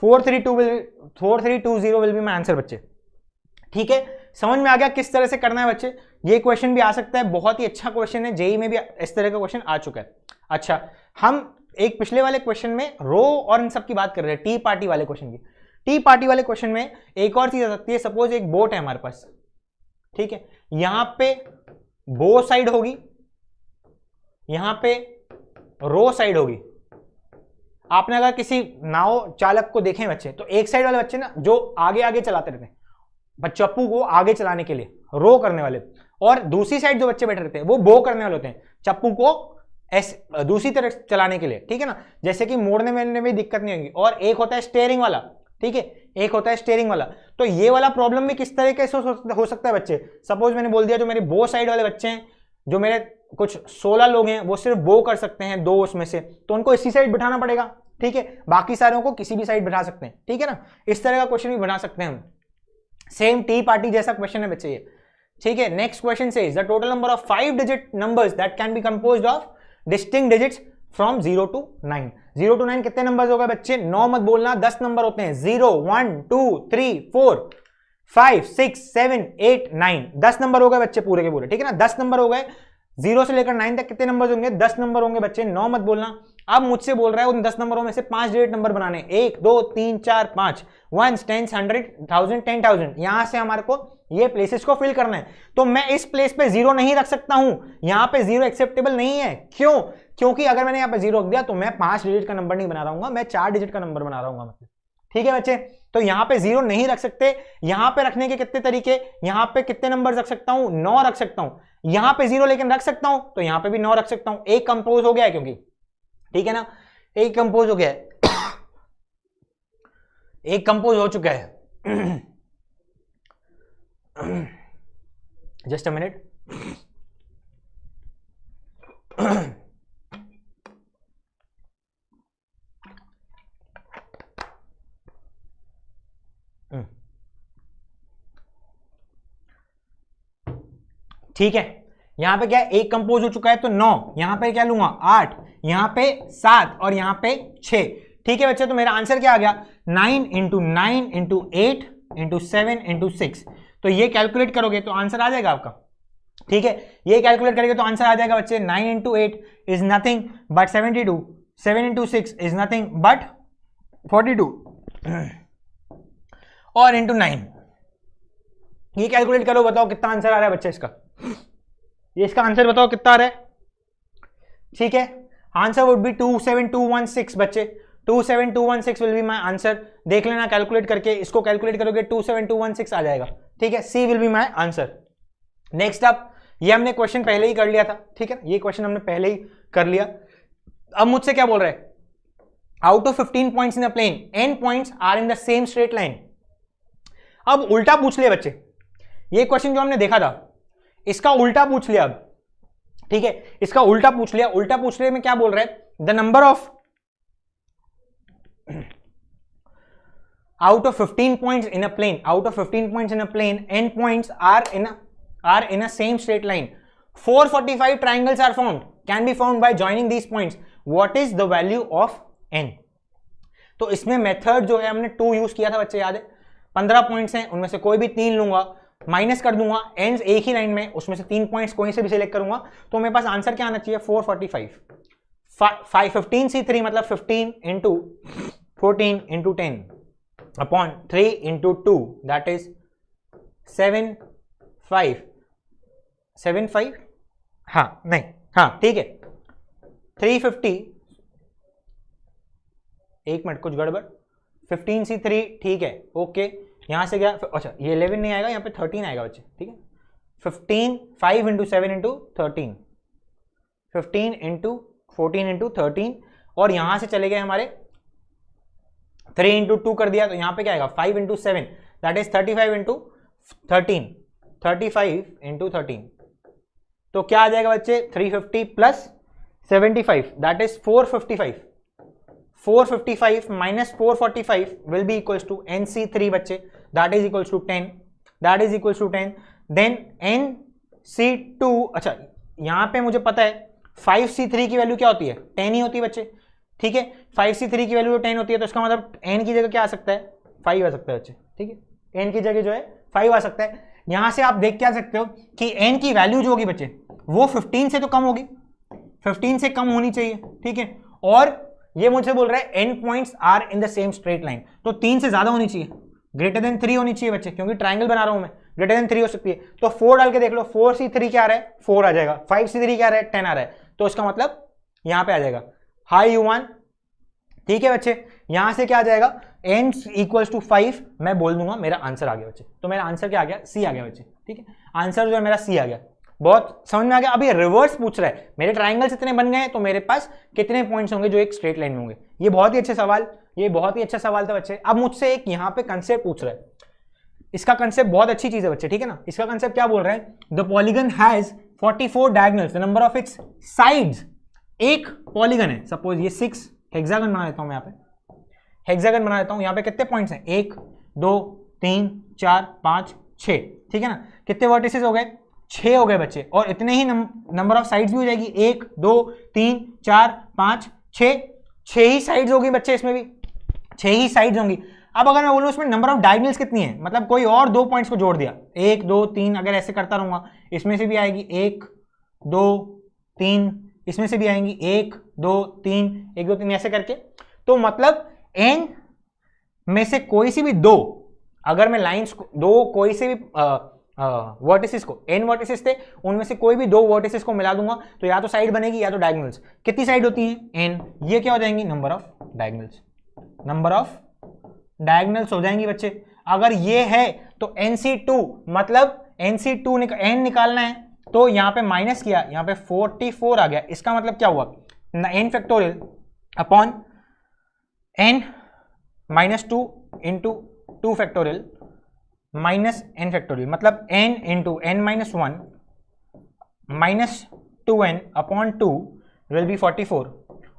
4320 will be my answer बच्चे, ठीक है। समझ में आ गया किस तरह से करना है बच्चे। ये क्वेश्चन भी आ सकता है, बहुत ही अच्छा क्वेश्चन है, जेई में भी इस तरह का क्वेश्चन आ चुका है। अच्छा, हम एक पिछले वाले क्वेश्चन में रो और इन सब की बात कर रहे हैं, टी पार्टी वाले क्वेश्चन की। टी पार्टी वाले क्वेश्चन में एक और चीज आ सकती है, सपोज एक बोट है हमारे पास, ठीक है, यहां पे बो साइड होगी, यहां पे रो साइड होगी। आपने अगर किसी नाव चालक को देखें बच्चे, तो एक साइड वाले बच्चे ना जो आगे आगे चलाते रहते हैं, चप्पू को आगे चलाने के लिए रो करने वाले, और दूसरी साइड जो बच्चे बैठे रहते हैं वो बो करने वाले होते हैं, चप्पू को दूसरी तरफ चलाने के लिए, ठीक है ना, जैसे कि मोड़ने में भी दिक्कत नहीं होगी। और एक होता है स्टीयरिंग वाला, ठीक है, एक होता है स्टीयरिंग वाला। तो ये वाला प्रॉब्लम भी किस तरीके से हो सकता है बच्चे, सपोज मैंने बोल दिया जो मेरे बो साइड वाले बच्चे हैं, जो मेरे कुछ 16 लोग हैं वो सिर्फ बो कर सकते हैं 2 उसमें से, तो उनको इसी साइड बिठाना पड़ेगा, ठीक है, बाकी सारों को किसी भी साइड बिठा सकते हैं, ठीक है ना। इस तरह का क्वेश्चन भी बना सकते हैं हम, सेम टी पार्टी जैसा क्वेश्चन है बच्चे ये, ठीक है। Next question says the total number of 5 digit numbers that can B composed of distinct digits from 0 to 9। 0 to 9 कितने नंबर्स हो गए बच्चे? 9 मत बोलना, 10 नंबर होते हैं। 0 1 2 3 4 5 6 7 8 9 10 नंबर हो गए बच्चे पूरे के पूरे, ठीक है ना, 10 नंबर हो गए। 0 से लेकर 9 तक कितने नंबर होंगे? 10 नंबर होंगे बच्चे, 9 मत बोलना। अब मुझसे बोल रहा है उन 10 नंबरों में से 5 डिजिट नंबर बनाने, 1 2 3 4 5 1 10 100 1000 10,000, यहां से हमारे को ये प्लेसेस को फिल करना है। तो मैं इस प्लेस पे 0 नहीं रख सकता हूं, यहां पे 0 एक्सेप्टेबल नहीं है। क्यों? क्योंकि अगर मैंने यहां पे 0 रख दिया तो मैं 5 डिजिट का नंबर नहीं बना रहा हूं, मैं 4 डिजिट का नंबर बना रहा हूं, मतलब, ठीक है बच्चे। तो यहां पे 0 नहीं रख सकते। यहां पे रखने के कितने तरीके, यहां पे कितने नंबर रख सकता हूं? 9 रख सकता हूं। यहां पे 0 लेकिन रख सकता हूं, तो यहां पे भी 9 रख सकता हूं। एक कंपोज हो गया है, क्योंकि, ठीक है ना, एक कंपोज हो गया है, एक कंपोज हो चुका है। Just a minute. ठीक है, यहां पे क्या है, एक कंपोज हो चुका है तो 9, यहां पे क्या लूंगा 8, यहां पे 7 और यहां पे 6, ठीक है बच्चे। तो मेरा आंसर क्या आ गया? 9 × 9 × 8 × 7 × 6। तो ये कैलकुलेट करोगे तो आंसर आ जाएगा आपका, ठीक है, ये कैलकुलेट करेंगे तो आंसर आ जाएगा बच्चे 9 × 8 is nothing but 72, 7 × 6 is nothing but 42 और × 9। ये कैलकुलेट करो, बताओ कितना आंसर आ रहा है बच्चे इसका, ये इसका आंसर बताओ कितना आ रहा है, ठीक है। आंसर वुड बी 27216 बच्चे, 27216 विल बी माय आंसर। देख लेना कैलकुलेट करके, इसको कैलकुलेट करोगे 27216 आ जाएगा, ठीक है, C will be my answer. Next up, ये हमने क्वेश्चन पहले ही कर लिया था, ठीक है, ये क्वेश्चन हमने पहले ही कर लिया। अब मुझसे क्या बोल रहा है? Out of 15 points in a plane n points are in the same straight line. अब उल्टा पूछ लिया बच्चे, ये क्वेश्चन जो हमने देखा था इसका उल्टा पूछ लिया अब, ठीक है, इसका उल्टा पूछ लिया। उल्टा पूछने में क्या बोल रहा है? The number of out of 15 points in a plane, out of 15 points in a plane, n points are in a same straight line. 445 triangles are found, can be found by joining these points. What is the value of n? तो इसमें method जो है हमने 2 use किया था बच्चे, याद है? 15 पॉइंट्स हैं, उनमें से कोई भी 3 लूंगा, माइनस कर दूंगा, एंड्स एक ही लाइन में, उसमें से 3 पॉइंट्स कोई से भी सिलेक्ट करूंगा, तो मेरे पास आंसर क्या आना चाहिए? 445। 15c3 मतलब 15 × 14 × 10 upon 3 × 2, that is 7 5, हाँ नहीं, हाँ ठीक है, 350, एक मिनट कुछ गड़बड़, 15c3, ठीक है, ओके, यहां से गया, अच्छा ये 11 नहीं आएगा, यहाँ पे 13 आएगा बच्चे, ठीक है, 15 5 × 7 × 13, 15 × 14 × 13, और यहां से चले गए हमारे 3 × 2 कर दिया, तो यहां पे क्या आएगा? 5 × 7, दैट इज 35 × 13, 35 × 13, तो क्या आ जाएगा बच्चे? 350 plus 75, that is 455, 455 minus 445 will be equals to NC3 बच्चे, that is equals to 10, that is equals to 10, then NC2, अच्छा यहां पे मुझे पता है 5C3 की वैल्यू क्या होती है? 10 ही होती है बच्चे, ठीक है, 5C3 की वैल्यू 10 होती है, तो इसका मतलब n की जगह क्या आ सकता है? 5 आ सकता है बच्चे, ठीक है, n की जगह जो है 5 आ सकता है। यहां से आप देख के आ सकते हो कि n की वैल्यू जो होगी बच्चे वो 15 से तो कम होगी, 15 से कम होनी चाहिए, ठीक है, और ये मुझसे बोल रहा है N points are in the same straight line, तो 3 से ज्यादा होनी चाहिए, ग्रेटर देन 3 होनी चाहिए बच्चे, क्योंकि ट्राइंगल बना रहा हूं मैं, ग्रेटर देन 3 हो सकती है। तो 4 डाल के देख लो, 4C3 क्या आ रहा है, 4 आ जाएगा, 5C3 क्या आ रहा है, 10 आ रहा है, तो इसका मतलब यहां पे आ जाएगा। हाई युवान, ठीक है बच्चे, यहां से क्या आ जाएगा, n इक्वल्स टू 5, मैं बोल दूंगा मेरा आंसर आ गया बच्चे। तो मेरा आंसर क्या आ गया, सी आ गया बच्चे, ठीक है, आंसर जो है मेरा सी आ गया। बहुत समझ में आ गया। अभी रिवर्स पूछ रहा है, मेरे ट्राइंगल्स इतने बन गए तो मेरे पास कितने पॉइंट्स होंगे जो एक स्ट्रेट लाइन में होंगे। ये बहुत ही अच्छे सवाल, ये बहुत ही अच्छा सवाल था बच्चे। अब मुझसे एक यहाँ पे कंसेप्ट पूछ रहा है, इसका कंसेप्ट बहुत अच्छी चीज है बच्चे, ठीक है ना। इसका कंसेप्ट क्या बोल रहा है, the polygon has 44 diagonals, the number of its sides. एक पॉलीगन है, सपोज ये 6 हेक्सागन बना देता हूं मैं, यहाँ पे हेक्सागन बना देता हूं, यहाँ पे कितने पॉइंट्स हैं, 1 2 3 4 5 6, ठीक है ना। कितने वर्टिसेस हो गए, 6 हो गए बच्चे, और इतने ही नंबर ऑफ साइड्स भी हो जाएगी, 1 2 3 4 5 6, 6 ही साइड्स होगी बच्चे, इसमें भी 6 ही साइड्स होंगी। अब अगर मैं बोलूं इसमें नंबर ऑफ डायगोनल्स कितनी है, मतलब कोई और 2 पॉइंट्स को जोड़ दिया, 1 2 3, अगर ऐसे करता रहूंगा, इसमें से भी आएगी 1 2 3, इसमें से भी आएंगी 1 2 3 1 2 3, ऐसे करके। तो मतलब n में से कोई सी भी 2, अगर मैं लाइंस को दो कोई से भी वर्टिसेस को, n वर्टिसेस थे, उनमें से कोई भी 2 वर्टिसेस को मिला दूंगा तो या तो साइड बनेगी या तो डायगोनल्स। कितनी साइड होती है, n, ये क्या हो जाएंगी, number of diagonals, number of diagonals हो जाएंगी बच्चे। अगर ये है तो NC2, मतलब NC2 n निकालना है, तो यहां पे माइनस किया, यहां पे 44 आ गया। इसका मतलब क्या हुआ, n factorial upon n minus 2 into 2 factorial minus n factorial, मतलब n into n minus 1 minus 2n upon 2 will be 44,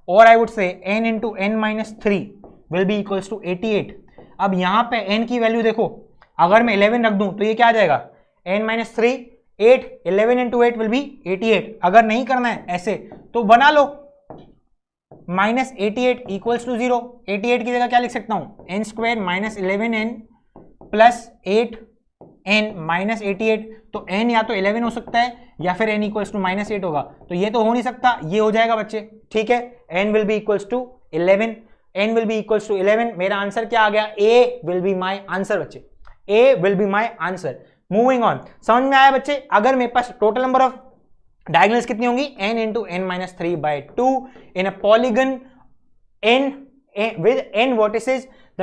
और I would say n into n minus 3 will be equals to 88। अब यहां पे n की value देखो, अगर मैं 11 रख दूं तो ये क्या आ जाएगा, n minus 3 8, 11 into 8 will be 88। अगर नहीं करना है ऐसे तो बना लो, माइनस 88 इक्वल्स टू 0। 88 की जगह क्या लिख सकता हूं, n square minus 11n plus 8n minus 88। तो n या तो 11 हो सकता है या फिर n इक्वल्स टू माइनस 8 होगा, तो ये तो हो नहीं सकता, ये हो जाएगा बच्चे, ठीक है। n will be equals to 11, n will be equals to 11। मेरा आंसर क्या आ गया, a will be my answer बच्चे, a will be my answer. Moving on, समझ में आया बच्चे। अगर मेरे पास टोटल नंबर ऑफ डायगोनल्स कितनी होंगी, n into n minus 3/2 in a polygon n with n vertices, the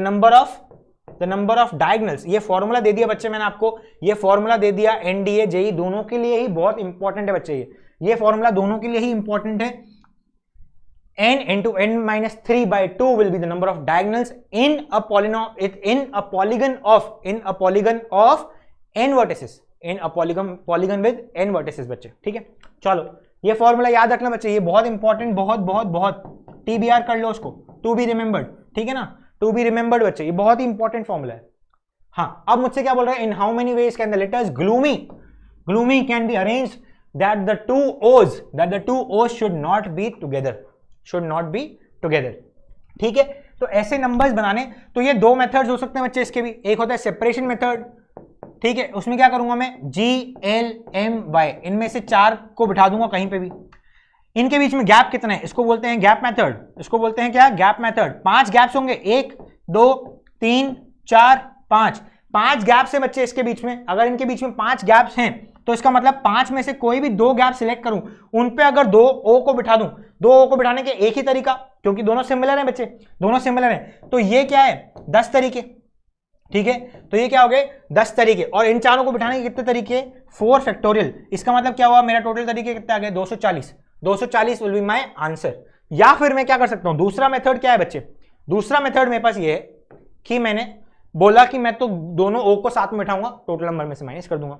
number of diagonals. ये फॉर्मूला दे दिया बच्चे मैंने आपको, ये फॉर्मूला दे दिया एनडीए जेई दोनों के लिए ही बहुत इंपॉर्टेंट है बच्चे, ये फॉर्मूला दोनों के लिए ही इंपॉर्टेंट है। n into n minus 3/2 will be the number of diagonals in a polygon of n vertices, in a polygon with n vertices बच्चे, ठीक है। चलो ये फॉर्मूला याद रखना बच्चे, ये बहुत इंपॉर्टेंट, बहुत बहुत बहुत, TBR कर लो उसको, टू बी रिमेंबर्ड, ठीक है ना, टू बी रिमेंबर्ड बच्चे, ये बहुत ही इंपॉर्टेंट फॉर्मूला है। हाँ, अब मुझसे क्या बोल रहे हैं, in how many ways can the letters gloomy can be arranged that the two O's should not be together, ठीक है। तो ऐसे नंबर्स बनाने, तो ये 2 मेथड्स हो सकते हैं बच्चे इसके भी। एक होता है सेपरेशन मेथड, ठीक है, उसमें क्या करूंगा मैं, GLMY, इनमें से 4 को बिठा दूंगा कहीं पे भी, इनके बीच में गैप कितना है, इसको बोलते हैं गैप मेथड, इसको बोलते हैं क्या, गैप मेथड। 5 गैप्स होंगे, 1 2 3 4 5 गैप्स है बच्चे इसके बीच में। अगर इनके बीच में 5 गैप्स हैं तो इसका मतलब 5 में से कोई भी 2 गैप सिलेक्ट करूं, उन पे अगर 2 O को बिठा दूं, 2 O को बिठाने के एक ही तरीका, क्योंकि दोनों सिमिलर हैं बच्चे, दोनों सिमिलर हैं, तो ये क्या है, 10 तरीके, ठीक है। तो ये क्या हो गए, 10 तरीके, और इन चारों को बिठाने के कितने तरीके, 4 फैक्टोरियल। इसका मतलब क्या हुआ, मेरा टोटल तरीके कितने आ गए, 240 विल बी माई आंसर। या फिर मैं क्या कर सकता हूं, दूसरा मेथड क्या है बच्चे, दूसरा मेथड मेरे पास ये है कि मैंने बोला कि मैं तो दोनों O को साथ में बिठाऊंगा, टोटल नंबर में से माइनस कर दूंगा।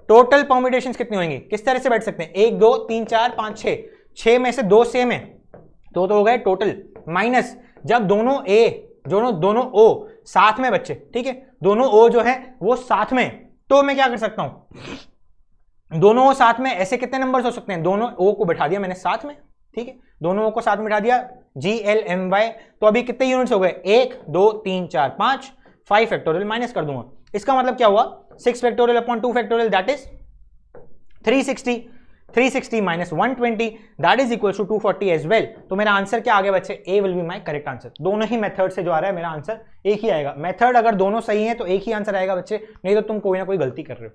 टोटल परम्यूटेशंस कितनी होंगी, किस तरह से बैठ सकते हैं, 1 2 3 4 5 6 में से 2 सेम है तो हो गए टोटल, माइनस जब दोनों O साथ में बच्चे, ठीक है, दोनों O जो है वो साथ में, तो मैं क्या कर सकता हूं, दोनों O साथ में ऐसे कितने नंबर्स हो सकते हैं, दोनों O को बिठा दिया मैंने साथ में, ठीक है, दोनों O को साथ में बिठा दिया, GLMY। तो अभी कितने यूनिट्स हो गए, 1 2 3 4 5 फैक्टोरियल माइनस कर दूंगा। इसका मतलब क्या हुआ, 6 factorial upon 2 factorial that is 360। 360 minus 120 that is equal to 240 as well. तो मेरा आंसर क्या आ गया बच्चे, A will be my correct answer. दोनों ही मेथड से जो आ रहा है मेरा आंसर एक ही आएगा। मेथड अगर दोनों सही है तो एक ही आंसर आएगा बच्चे, नहीं तो तुम कोई ना कोई गलती कर रहे हो।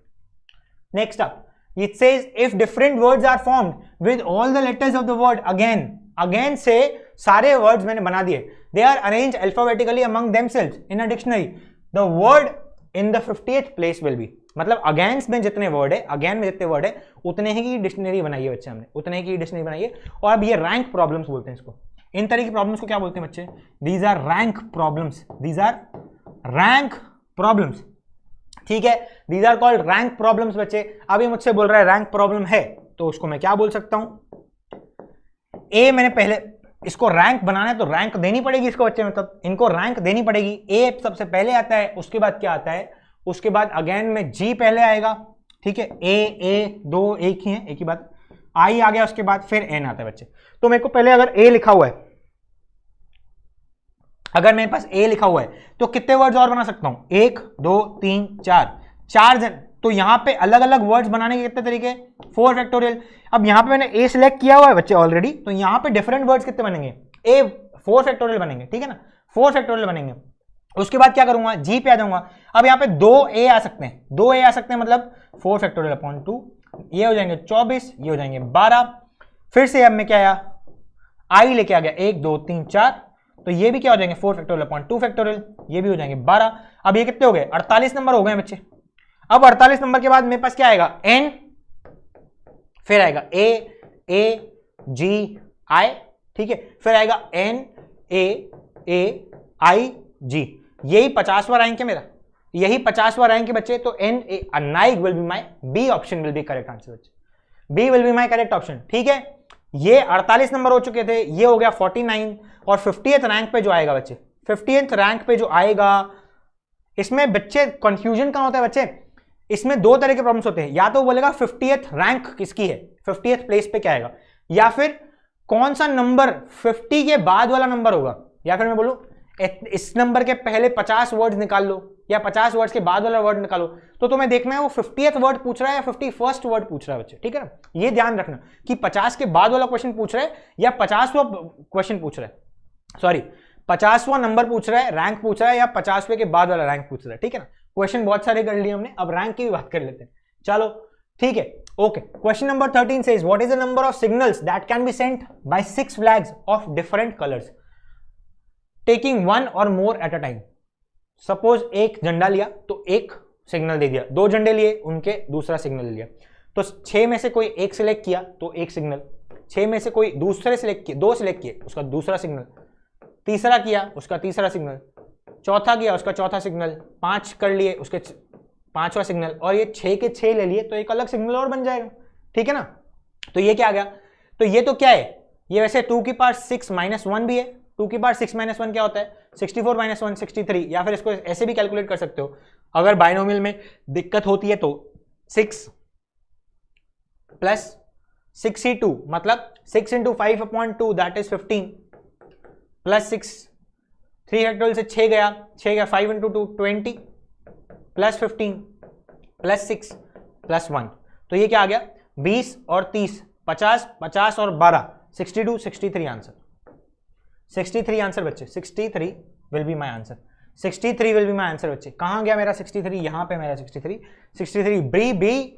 Next up it says if different words are formed with all the letters of the word, again से सारे वर्ड्स मैंने बना दिए, they are arrange alphabetically among themselves in a dictionary, the word in the 50th place will be. मतलब against में जितने word है, again में जितने वर्ड है उतने ही की डिक्शनरी बनाई है बच्चे, हमने उतने ही की डिक्शनरी बनाई है। और अब ये रैंक प्रॉब्लम्स बोलते हैं इसको। इन तरह की प्रॉब्लम्स को क्या बोलते हैं बच्चे, these are rank problems, these are rank problems, ठीक है, these are called rank problems बच्चे। अब ये मुझसे बोल रहा है रैंक प्रॉब्लम है, तो उसको मैं क्या बोल सकता हूं, ए मैंने पहले इसको रैंक बनाना है तो रैंक देनी पड़ेगी इसको बच्चे, मतलब इनको रैंक देनी पड़ेगी। ए सबसे पहले आता है, उसके बाद क्या आता है, उसके बाद अगेन में जी पहले आएगा, ठीक है, ए दो एक ही है, एक ही बात, आई आ गया, उसके बाद फिर एन आता है बच्चे। तो मेरे को पहले अगर ए लिखा हुआ है, अगर मेरे पास ए लिखा हुआ है तो कितने वर्ड्स और बना सकता हूं, 1 2 3 4 जन। तो यहां पे अलग अलग वर्ड्स बनाने के कितने तरीके, 4 फैक्टोरियल। अब यहां पे मैंने ए सिलेक्ट किया हुआ है बच्चे ऑलरेडी, तो यहां पे डिफरेंट वर्ड्स कितने बनेंगे, ए 4 फैक्टोरियल बनेंगे, ठीक है ना, 4 फैक्टोरियल बनेंगे। उसके बाद क्या करूंगा, जी पे आ जाऊंगा। अब यहां पे 2 ए आ सकते हैं, 2 ए आ सकते हैं, मतलब 4 फैक्टोरियल अपॉन 2, ये हो जाएंगे 24, ये हो जाएंगे 12। फिर से अब मैं क्या आया, आई लेके आ गया 1 2 3 4, तो ये भी क्या हो जाएंगे 4 फैक्टोरियल अपॉन 2 फैक्टोरियल, ये भी हो जाएंगे 12। अब ये कितने हो गए, 48 नंबर हो गए बच्चे। अब 48 नंबर के बाद मेरे पास क्या आएगा, एन, फिर आएगा ए जी आई, ठीक है, फिर आएगा एन ए आई जी, यही 50वां रैंक है मेरा, यही 50वां रैंक है बच्चे। तो एन ए नाइक will be my, B option will be correct answer बच्चे, B will be my correct option, ठीक है। ये 48 नंबर हो चुके थे, ये हो गया 49। और 50th रैंक पे जो आएगा बच्चे, 50th रैंक पे जो आएगा, इसमें बच्चे कंफ्यूजन कहां होता है बच्चे, इसमें दो तरह के प्रॉब्लम्स होते हैं, या तो बोलेगा 50th रैंक किसकी है, 50th प्लेस पे क्या आएगा, या फिर कौन सा नंबर 50 के बाद वाला नंबर होगा, या फिर मैं बोलूं इस नंबर के पहले 50 वर्ड्स निकाल लो या 50 वर्ड्स के बाद वाला वर्ड निकालो। तो तुम्हें देखना है वो 50th वर्ड पूछ रहा है या 51st वर्ड पूछ रहा है बच्चे, ठीक है ना, ये ध्यान रखना कि 50 के बाद वाला क्वेश्चन पूछ रहा है या 50वां क्वेश्चन पूछ रहा है, सॉरी 50वां नंबर पूछ रहा है, रैंक पूछ रहा है, या 50वें के बाद वाला रैंक पूछ रहा है, ठीक है ना। क्वेश्चन बहुत सारे कर लिए हमने, अब रैंक की भी बात कर लेते हैं, चलो ठीक है, okay. Question number 13 says what is the number of signals that can be sent by 6 flags of different colors taking one or more at a time। Suppose एक झंडा लिया तो एक सिग्नल दे दिया, 2 झंडे लिए उनके दूसरा सिग्नल लिया, तो 6 में से कोई एक सिलेक्ट किया तो एक सिग्नल, 6 में से कोई दूसरे सिलेक्ट किए, 2 सिलेक्ट किए उसका दूसरा सिग्नल, तीसरा किया उसका तीसरा सिग्नल, चौथा किया उसका चौथा सिग्नल, 5 कर लिए उसके 5वां सिग्नल, और ये 6 के 6 ले लिए तो एक अलग सिग्नल और बन जाएगा, ठीक है ना। तो ये क्या आ गया, तो ये तो क्या है, ये वैसे 2 की पावर 6 माइनस 1 भी है, 2 की पावर 6 माइनस 1 क्या होता है, 64 माइनस 1 63, या फिर इसको ऐसे भी कैलकुलेट कर सकते हो, अगर बाइनोमियल में दिक्कत होती है तो 6 प्लस 62 मतलब 6 into 5/2 that is 15 plus 6, 3 factorial से 6 गया 5 इंटू 2 20 प्लस 15 प्लस 6 प्लस 1, तो ये क्या आ गया 20 और 30 50 और 12 62 63 आंसर, 63 आंसर बच्चे, 63 will be my answer, 63 will be my answer बच्चे। कहां गया मेरा 63, यहां पे मेरा 63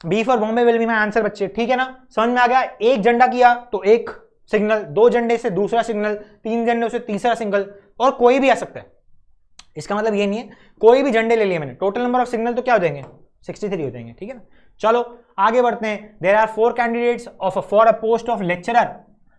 B for Bombay will be my answer बच्चे, ठीक है ना, समझ में आ गया। एक झंडा किया तो एक सिग्नल, 2 झंडे से दूसरा सिग्नल, 3 झंडे से तीसरा सिग्नल, और कोई भी आ सकता है, इसका मतलब ये नहीं है कोई भी झंडे ले लिए मैंने, टोटल नंबर ऑफ सिग्नल तो क्या हो जाएंगे 63 हो जाएंगे, ठीक है ना। चलो आगे बढ़ते हैं। There are 4 candidates for a post of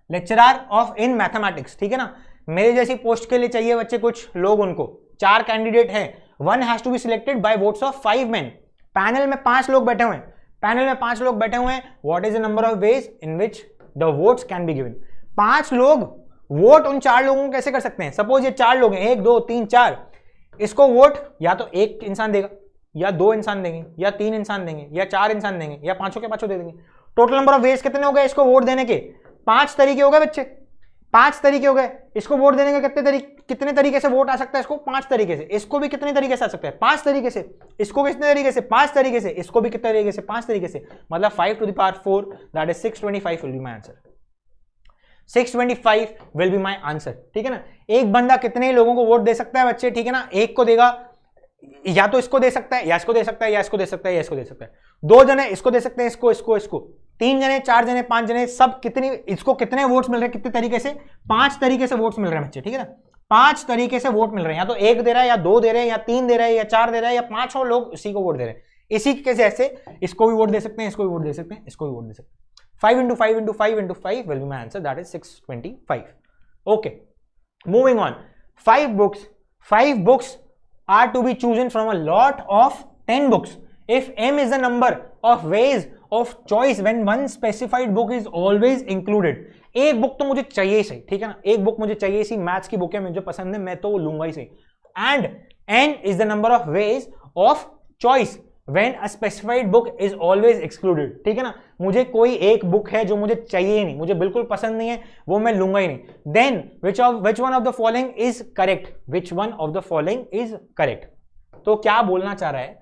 lecturer of in mathematics, ठीक है ना, मेरे जैसी पोस्ट के लिए चाहिए बच्चे कुछ लोग, उनको 4 कैंडिडेट हैं, 1 has to be selected by votes of 5 men, panel में 5 लोग बैठे हुए हैं, पैनल में 5 लोग बैठे हुए हैं, what is the number of ways in which the votes can be given. 5 लोग वोट उन 4 लोगों को कैसे कर सकते हैं, सपोज ये 4 लोग हैं, 1 2 3 4, इसको वोट या तो एक इंसान देगा, या 2 इंसान देंगे, या 3 इंसान देंगे, या 4 इंसान देंगे, या 5 के 5 दे देंगे। टोटल नंबर ऑफ वेज कितने हो गए इसको वोट देने के, 5 तरीके हो गए बच्चे, 5 तरीके हो गए। इसको वोट देने के कितने तरीके से वोट आ सकता है? इसको 5 तरीके से। इसको भी कितने तरीके से आ सकता है? 5 तरीके से। इसको कितने तरीके से? 5 तरीके से। इसको भी कितने तरीके से? 5 तरीके से। मतलब 5 to the power 4, that is 625 will be my answer. 625 will be my answer, ठीक है ना। एक बंदा कितने लोगों को वोट दे सकता है बच्चे? ठीक है ना, एक को देगा, या तो इसको दे सकता है, या इसको दे सकता है, या इसको दे सकता है, या इसको दे सकता है। 2 जने इसको दे सकते हैं, इसको इसको इसको। 3 जने, 4 जने, 5 जने, सब कितनी, इसको कितने वोट्स मिल रहे हैं? कितने तरीके से? 5 तरीके से वोट्स मिल रहे हैं बच्चे, ठीक है ना। 5 तरीके से वोट मिल रहे हैं, या तो 1 दे रहा है, या 2 दे रहे हैं, या 3 दे रहे हैं, या 4 दे रहा है, या 5 और लोग इसी को वोट दे रहे हैं। इसी के जैसे इसको भी वोट दे सकते हैं, इसको भी वोट दे सकते हैं, इसको भी वोट दे सकते हैं। 5 into 5 into 5 into 5 will be my answer, that is 625. Okay, moving on. 5 books are to be chosen from a lot of 10 books. If m is the number of ways of choice when one specified book is always included. एक book तो मुझे चाहिए ही सही, ठीक है ना, एक book मुझे चाहिए सी, मैथ्स की बुक है, मुझे पसंद है, मैं तो वो लूंगा ही सही। And n is the number of ways of choice when a specified book is always excluded, ठीक है ना। मुझे कोई एक बुक है जो मुझे चाहिए ही नहीं, मुझे बिल्कुल पसंद नहीं है, वो मैं लूंगा ही नहीं। Then which one of the following is correct? Which one of the following is correct? तो क्या बोलना चाह रहा है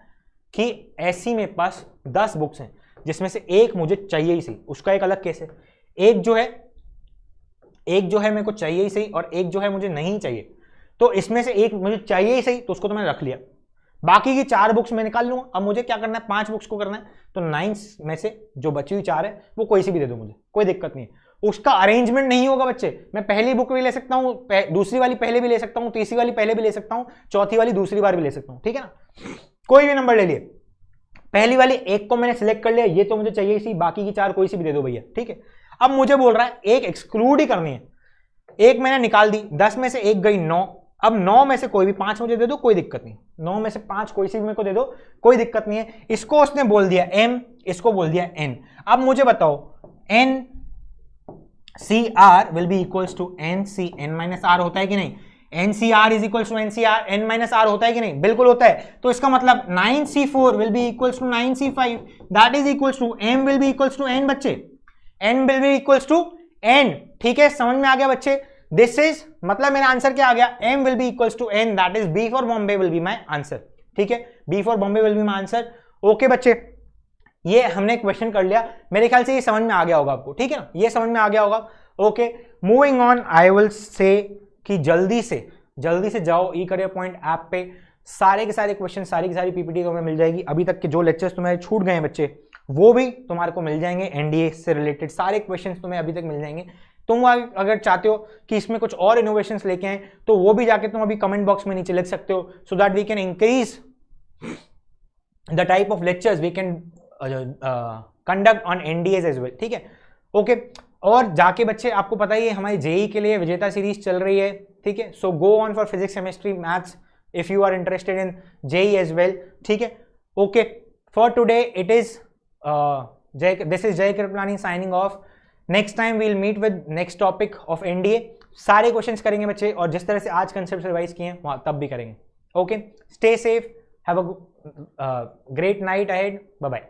कि ऐसी मेरे पास 10 बुक्स हैं जिसमें से एक मुझे चाहिए ही सही, उसका एक अलग केस है। एक जो है मेरे को चाहिए ही सही, और एक जो है मुझे नहीं चाहिए। तो इसमें से एक मुझे चाहिए ही सही, तो उसको तो मैंने रख लिया, बाकी की 4 बुक्स मैं निकाल लूंगा। अब मुझे क्या करना है? 5 बुक्स को करना है, तो 9 में से जो बची हुई 4 है वो कोई सी भी दे दो, मुझे कोई दिक्कत नहीं है। उसका अरेंजमेंट नहीं होगा बच्चे, मैं पहली बुक भी ले सकता हूं, दूसरी वाली पहले भी ले सकता हूं, तीसरी वाली पहले भी ले सकता हूं, चौथी वाली दूसरी बार भी ले सकता हूं, ठीक है ना। कोई भी नंबर ले लिए, पहली वाली एक को मैंने सिलेक्ट कर लिया, ये तो मुझे चाहिए सी, बाकी की 4 कोई सी भी दे दो भैया, ठीक है। अब मुझे बोल रहा है एक एक्सक्लूड ही करनी है, एक मैंने निकाल दी, 10 में से एक गई 9। अब 9 में से कोई भी 5 मुझे दे दो, कोई दिक्कत नहीं। 9 में से 5 कोई सी भी मेरे को दे दो, कोई दिक्कत नहीं है। इसको उसने बोल दिया m, इसको बोल दिया n। अब मुझे बताओ n CR will be equals to NC n minus R होता है कि नहीं? NCR is equals to NCR n minus R होता है कि नहीं? बिल्कुल होता है। तो इसका मतलब 9C4 will be equals to 9C5, that is equals to m will be equals to n बच्चे, n will be equals to n, ठीक है, समझ में आ गया बच्चे। दिस इज मतलब मेरा आंसर क्या आ गया? m will be equals to n, that is B for Bombay will be my answer, ठीक है, B for Bombay will be my answer। Okay बच्चे, ये हमने क्वेश्चन कर लिया, मेरे ख्याल से ये समझ में आ गया होगा आपको, ठीक है ना, ये समझ में आ गया होगा। Okay, moving on, I will say कि जल्दी से जाओ ई करियर पॉइंट ऐप पे, सारे के सारे क्वेश्चन, सारी की सारी पीपीटी तुम्हें मिल जाएगी। अभी तक के जो लेक्चर्स तुम्हारे छूट गए हैं बच्चे, वो भी तुम्हारे को मिल जाएंगे। एनडीए से रिलेटेड सारे क्वेश्चंस तुम्हें अभी तक मिल जाएंगे। तुम अगर चाहते हो कि इसमें कुछ और इनोवेशंस लेके आए, तो वो भी जाके तुम अभी कमेंट बॉक्स में नीचे लिख सकते हो, so that we can increase the type of lectures we can conduct on NDAs as well, ठीक है। ओके, और जाके बच्चे आपको पता ही है हमारी जेई के लिए विजेता सीरीज चल रही है, ठीक है। So go on for physics, chemistry, maths if you are interested in JEE as well, ठीक है। Okay, for today it is this is Jai Kripalani signing off. Next time we'll meet with next topic of NDA. सारे questions करेंगे बच्चे, और जिस तरह से आज कंसेप्ट रिवाइज किए हैं वहाँ तब भी करेंगे। Okay, stay safe, have a great night ahead, bye bye.